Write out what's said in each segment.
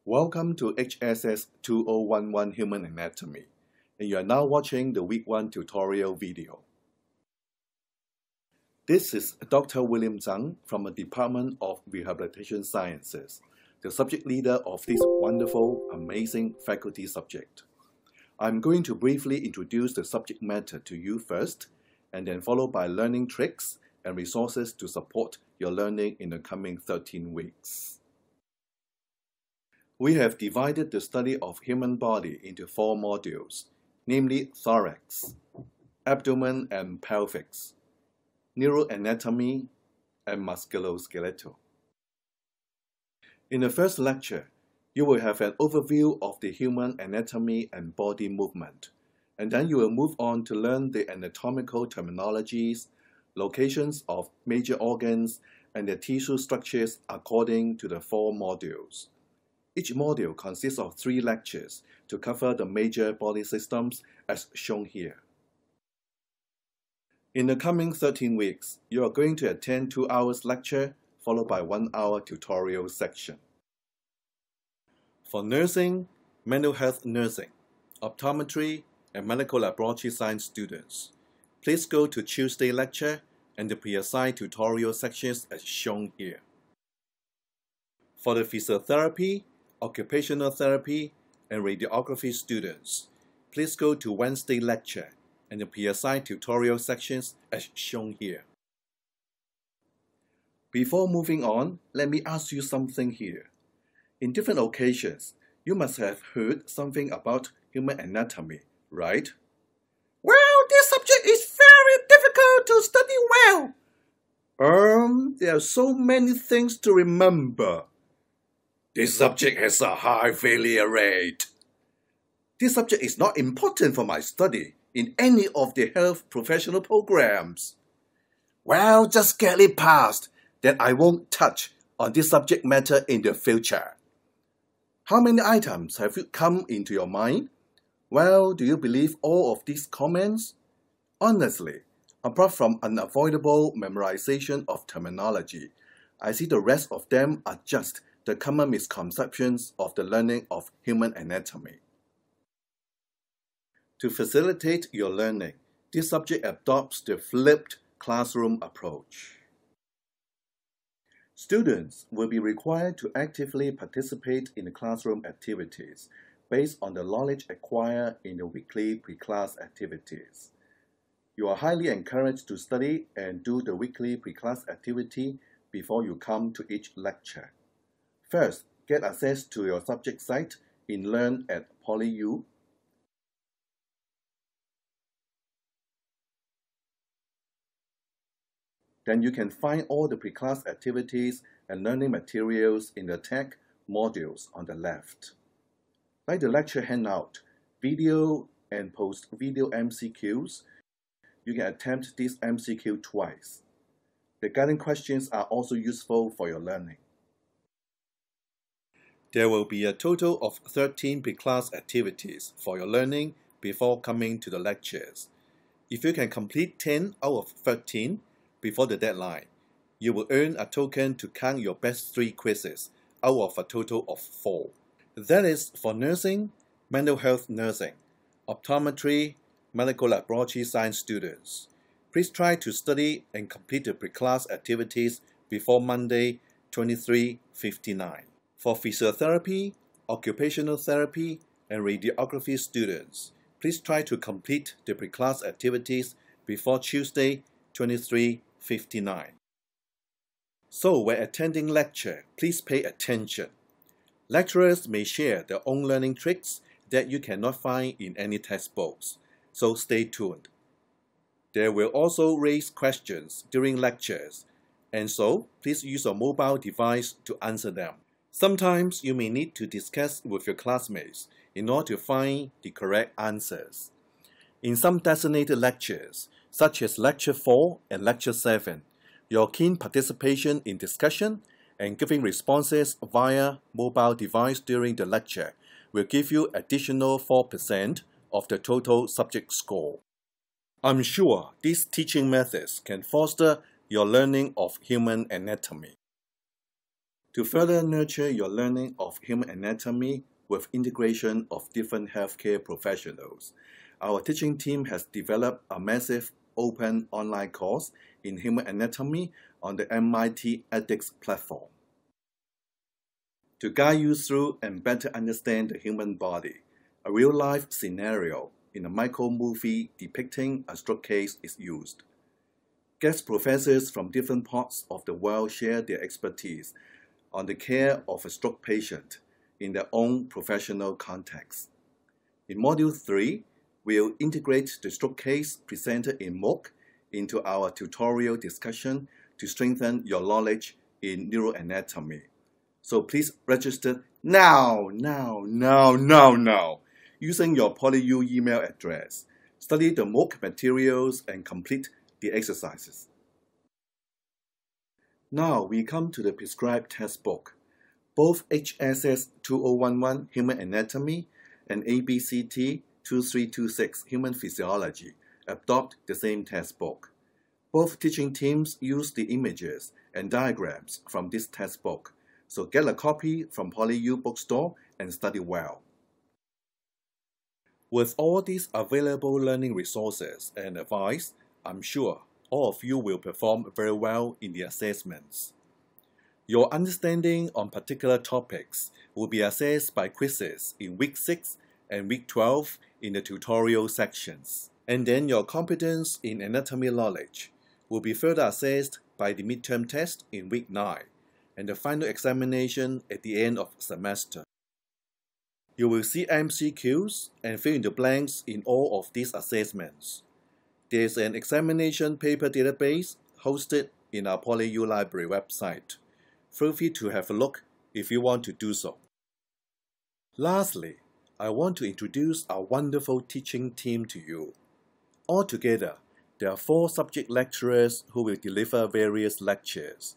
Welcome to HSS2011 Human Anatomy, and you are now watching the Week 1 tutorial video. This is Dr. William Zhang from the Department of Rehabilitation Sciences, the subject leader of this wonderful, amazing faculty subject. I'm going to briefly introduce the subject matter to you first, and then followed by learning tricks and resources to support your learning in the coming 13 weeks. We have divided the study of human body into 4 modules, namely thorax, abdomen and pelvis, neuroanatomy, and musculoskeletal. In the first lecture, you will have an overview of the human anatomy and body movement, and then you will move on to learn the anatomical terminologies, locations of major organs, and the tissue structures according to the 4 modules. Each module consists of 3 lectures to cover the major body systems as shown here. In the coming 13 weeks, you are going to attend 2 hours lecture followed by 1 hour tutorial section. For nursing, mental health nursing, optometry, and medical laboratory science students, please go to Tuesday lecture and the pre-assigned tutorial sections as shown here. For the physiotherapy, occupational therapy, and radiography students, please go to Wednesday lecture and the pre-assigned tutorial sections as shown here. Before moving on, let me ask you something here. In different occasions, you must have heard something about human anatomy, right? Well, this subject is very difficult to study well. There are so many things to remember. This subject has a high failure rate. This subject is not important for my study in any of the health professional programs. Well, just get it passed. Then I won't touch on this subject matter in the future. How many items have come into your mind? Well, do you believe all of these comments? Honestly, apart from unavoidable memorization of terminology, I see the rest of them are just the common misconceptions of the learning of human anatomy. To facilitate your learning, this subject adopts the flipped classroom approach. Students will be required to actively participate in the classroom activities based on the knowledge acquired in the weekly pre-class activities. You are highly encouraged to study and do the weekly pre-class activity before you come to each lecture. First, get access to your subject site in Learn at PolyU. Then you can find all the pre-class activities and learning materials in the tag modules on the left. Like the lecture handout, video and post-video MCQs, you can attempt this MCQ twice. The guiding questions are also useful for your learning. There will be a total of 13 pre-class activities for your learning before coming to the lectures. If you can complete 10 out of 13 before the deadline, you will earn a token to count your best 3 quizzes out of a total of 4. That is for nursing, mental health nursing, optometry, medical laboratory science students. Please try to study and complete the pre-class activities before Monday, 23:59. For physiotherapy, occupational therapy, and radiography students, please try to complete the pre-class activities before Tuesday, 23:59. So when attending lecture, please pay attention. Lecturers may share their own learning tricks that you cannot find in any textbooks, so stay tuned. They will also raise questions during lectures, and so please use your mobile device to answer them. Sometimes you may need to discuss with your classmates in order to find the correct answers. In some designated lectures, such as Lecture 4 and Lecture 7, your keen participation in discussion and giving responses via mobile device during the lecture will give you additional 4% of the total subject score. I'm sure these teaching methods can foster your learning of human anatomy. To further nurture your learning of human anatomy with integration of different healthcare professionals, our teaching team has developed a massive open online course in human anatomy on the MIT edX platform. To guide you through and better understand the human body, a real-life scenario in a micro-movie depicting a stroke case is used. Guest professors from different parts of the world share their expertise on the care of a stroke patient in their own professional context. In Module 3, we'll integrate the stroke case presented in MOOC into our tutorial discussion to strengthen your knowledge in neuroanatomy. So please register now, using your PolyU email address. Study the MOOC materials and complete the exercises. Now we come to the prescribed textbook. Both HSS2011 Human Anatomy and ABCT 2326 Human Physiology adopt the same textbook. Both teaching teams use the images and diagrams from this textbook, so get a copy from PolyU bookstore and study well. With all these available learning resources and advice, I'm sure all of you will perform very well in the assessments. Your understanding on particular topics will be assessed by quizzes in week 6 and week 12 in the tutorial sections. And then your competence in anatomy knowledge will be further assessed by the midterm test in week 9 and the final examination at the end of semester. You will see MCQs and fill in the blanks in all of these assessments. There is an examination paper database hosted in our PolyU library website. Feel free to have a look if you want to do so. Lastly, I want to introduce our wonderful teaching team to you. Altogether, there are 4 subject lecturers who will deliver various lectures.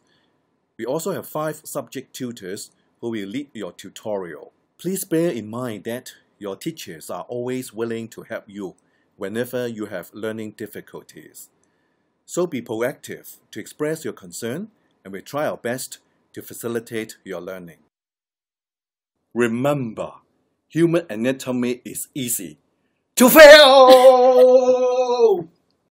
We also have 5 subject tutors who will lead your tutorial. Please bear in mind that your teachers are always willing to help you whenever you have learning difficulties. So be proactive to express your concern, and we'll try our best to facilitate your learning. Remember, human anatomy is easy to fail!